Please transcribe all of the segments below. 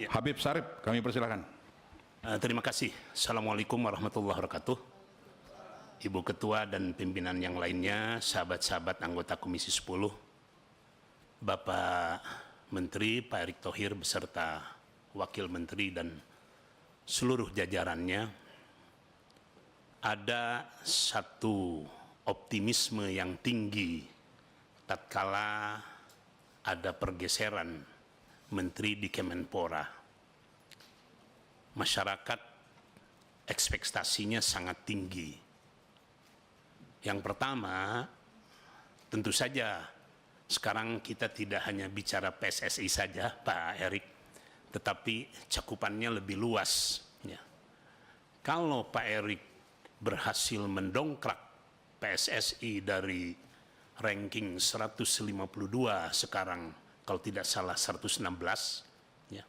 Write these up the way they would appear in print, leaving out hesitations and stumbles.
Ya. Habib Sarip, kami persilakan. Terima kasih. Assalamualaikum warahmatullahi wabarakatuh. Ibu Ketua dan pimpinan yang lainnya, sahabat-sahabat anggota Komisi 10, Bapak Menteri Pak Erick Thohir beserta Wakil Menteri dan seluruh jajarannya, ada satu optimisme yang tinggi tatkala ada pergeseran Menteri di Kemenpora. Masyarakat ekspektasinya sangat tinggi. Yang pertama, tentu saja sekarang kita tidak hanya bicara PSSI saja, Pak Erick, tetapi cakupannya lebih luas. Ya. Kalau Pak Erick berhasil mendongkrak PSSI dari ranking 152 sekarang, kalau tidak salah 116, ya.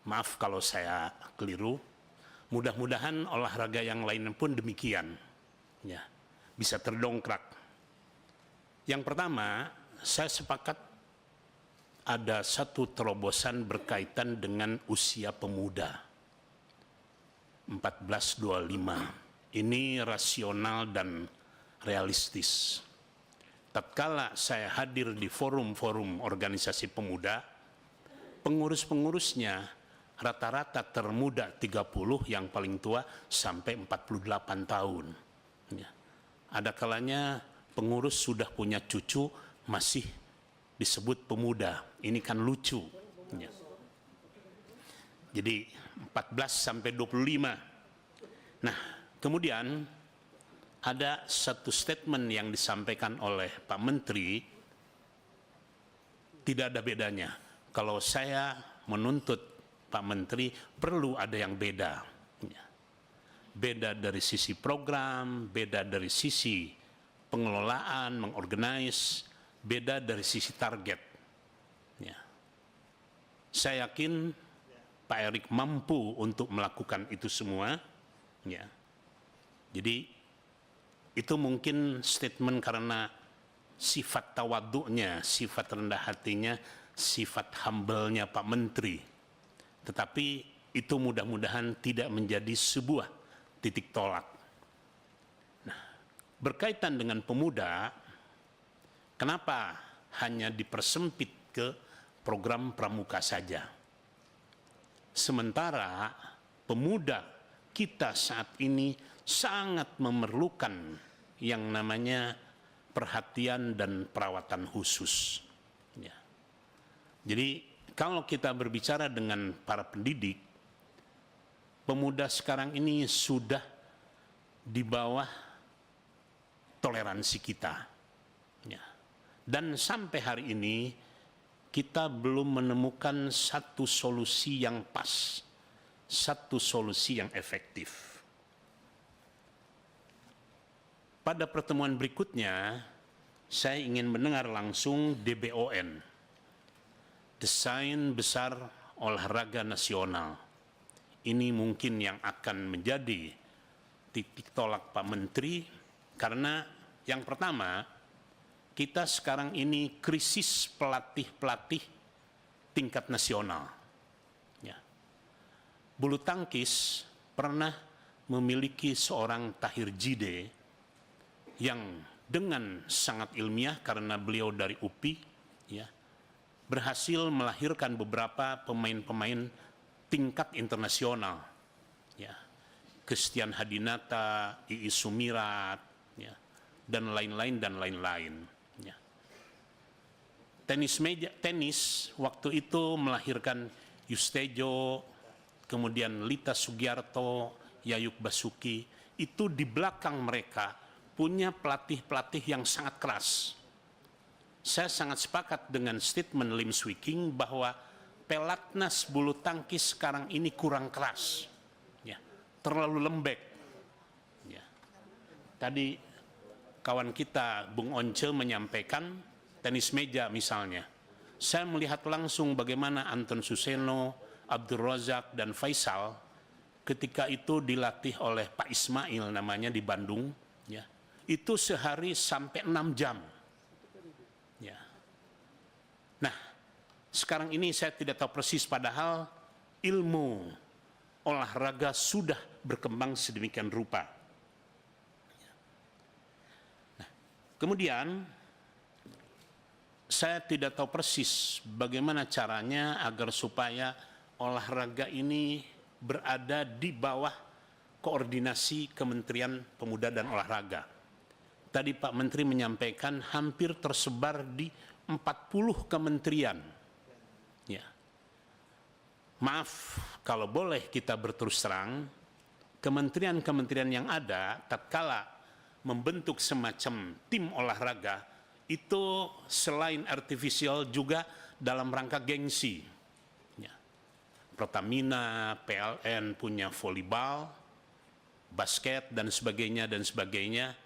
Maaf kalau saya keliru. Mudah-mudahan olahraga yang lain pun demikian, ya, bisa terdongkrak. Yang pertama, saya sepakat ada satu terobosan berkaitan dengan usia pemuda 14-25. Ini rasional dan realistis. Tatkala saya hadir di forum-forum organisasi pemuda, pengurus-pengurusnya rata-rata termuda 30, yang paling tua sampai 48 tahun. Ya. Ada kalanya pengurus sudah punya cucu masih disebut pemuda. Ini kan lucu. Ya. Jadi 14 sampai 25. Nah, kemudian ada satu statement yang disampaikan oleh Pak Menteri, tidak ada bedanya. Kalau saya menuntut Pak Menteri, perlu ada yang beda. Beda dari sisi program, beda dari sisi pengelolaan, mengorganize, beda dari sisi target. Ya. Saya yakin Pak Erick mampu untuk melakukan itu semua. Ya. Jadi itu mungkin statement karena sifat tawaduknya, sifat rendah hatinya, sifat humble-nya Pak Menteri. Tetapi itu mudah-mudahan tidak menjadi sebuah titik tolak. Nah, berkaitan dengan pemuda, kenapa hanya dipersempit ke program pramuka saja? Sementara pemuda kita saat ini sangat memerlukan yang namanya perhatian dan perawatan khusus. Ya. Jadi kalau kita berbicara dengan para pendidik, pemuda sekarang ini sudah di bawah toleransi kita. Ya. Dan sampai hari ini kita belum menemukan satu solusi yang pas, satu solusi yang efektif. Pada pertemuan berikutnya, saya ingin mendengar langsung DBON, Desain Besar Olahraga Nasional. Ini mungkin yang akan menjadi titik tolak Pak Menteri, karena yang pertama, kita sekarang ini krisis pelatih-pelatih tingkat nasional. Ya. Bulu tangkis pernah memiliki seorang Tahir Jide yang dengan sangat ilmiah, karena beliau dari UPI, ya, berhasil melahirkan beberapa pemain-pemain tingkat internasional, ya, Christian Hadinata, Iis Sumirat, ya, dan lain-lain. Ya. Tenis waktu itu melahirkan Yustejo, kemudian Lita Sugiarto, Yayuk Basuki. Itu di belakang mereka punya pelatih-pelatih yang sangat keras. Saya sangat sepakat dengan statement Lim Swee King bahwa pelatnas bulu tangkis sekarang ini kurang keras, ya, terlalu lembek. Ya. Tadi kawan kita Bung Once menyampaikan tenis meja misalnya. Saya melihat langsung bagaimana Anton Suseno, Abdul Razak, dan Faisal ketika itu dilatih oleh Pak Ismail namanya di Bandung. Ya. Itu sehari sampai 6 jam. Ya. Nah, sekarang ini saya tidak tahu persis, padahal ilmu olahraga sudah berkembang sedemikian rupa. Nah, kemudian saya tidak tahu persis bagaimana caranya agar supaya olahraga ini berada di bawah koordinasi Kementerian Pemuda dan Olahraga. Tadi Pak Menteri menyampaikan hampir tersebar di 40 kementerian. Ya. Maaf kalau boleh kita berterus terang, kementerian-kementerian yang ada tatkala membentuk semacam tim olahraga itu selain artifisial juga dalam rangka gengsi. Ya. Pertamina, PLN punya volleyball, basket dan sebagainya dan sebagainya.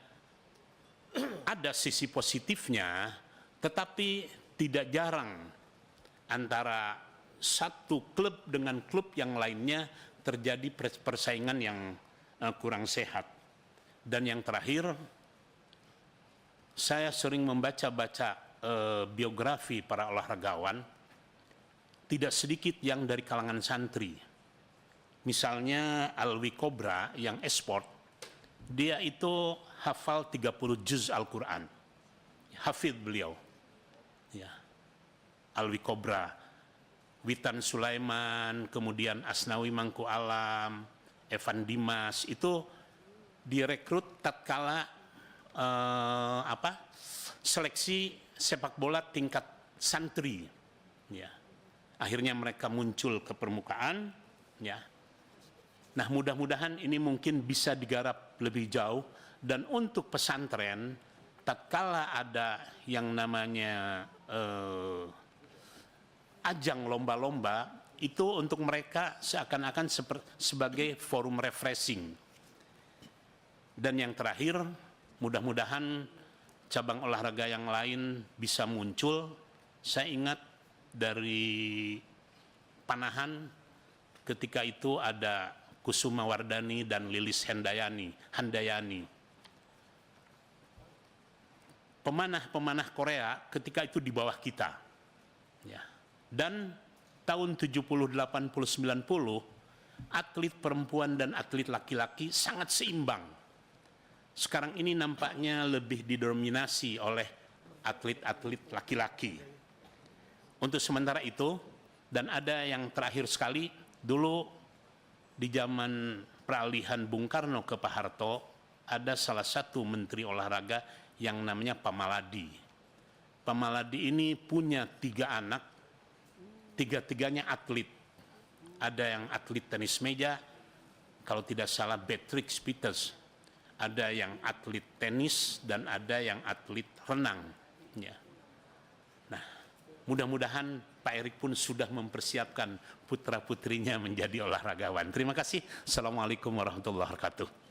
Ada sisi positifnya, tetapi tidak jarang antara satu klub dengan klub yang lainnya terjadi persaingan yang kurang sehat. Dan yang terakhir, saya sering membaca-baca biografi para olahragawan, tidak sedikit yang dari kalangan santri. Misalnya Alwi Kobra yang esport, dia itu hafal 30 juz Al-Quran. Hafidh beliau. Ya. Alwi Kobra, Witan Sulaiman, kemudian Asnawi Mangku Alam, Evan Dimas, itu direkrut tatkala seleksi sepak bola tingkat santri. Ya. Akhirnya mereka muncul ke permukaan. Ya. Nah, mudah-mudahan ini mungkin bisa digarap lebih jauh. Dan untuk pesantren, tatkala ada yang namanya ajang lomba-lomba, itu untuk mereka seakan-akan sebagai forum refreshing. Dan yang terakhir, mudah-mudahan cabang olahraga yang lain bisa muncul. Saya ingat dari Panahan ketika itu ada Kusuma Wardani dan Lilis Handayani. Pemanah-pemanah Korea ketika itu di bawah kita. Ya. Dan tahun 70, 80, 90, atlet perempuan dan atlet laki-laki sangat seimbang. Sekarang ini nampaknya lebih didominasi oleh atlet-atlet laki-laki. Untuk sementara itu, dan ada yang terakhir sekali, dulu di zaman peralihan Bung Karno ke Pak Harto, ada salah satu menteri olahraga yang namanya Pak Maladi. Pak Maladi ini punya 3 anak, tiga-tiganya atlet. Ada yang atlet tenis meja, kalau tidak salah Beatrix Peters. Ada yang atlet tenis dan ada yang atlet renang. Ya. Nah, mudah-mudahan Pak Erik pun sudah mempersiapkan putra-putrinya menjadi olahragawan. Terima kasih. Assalamualaikum warahmatullahi wabarakatuh.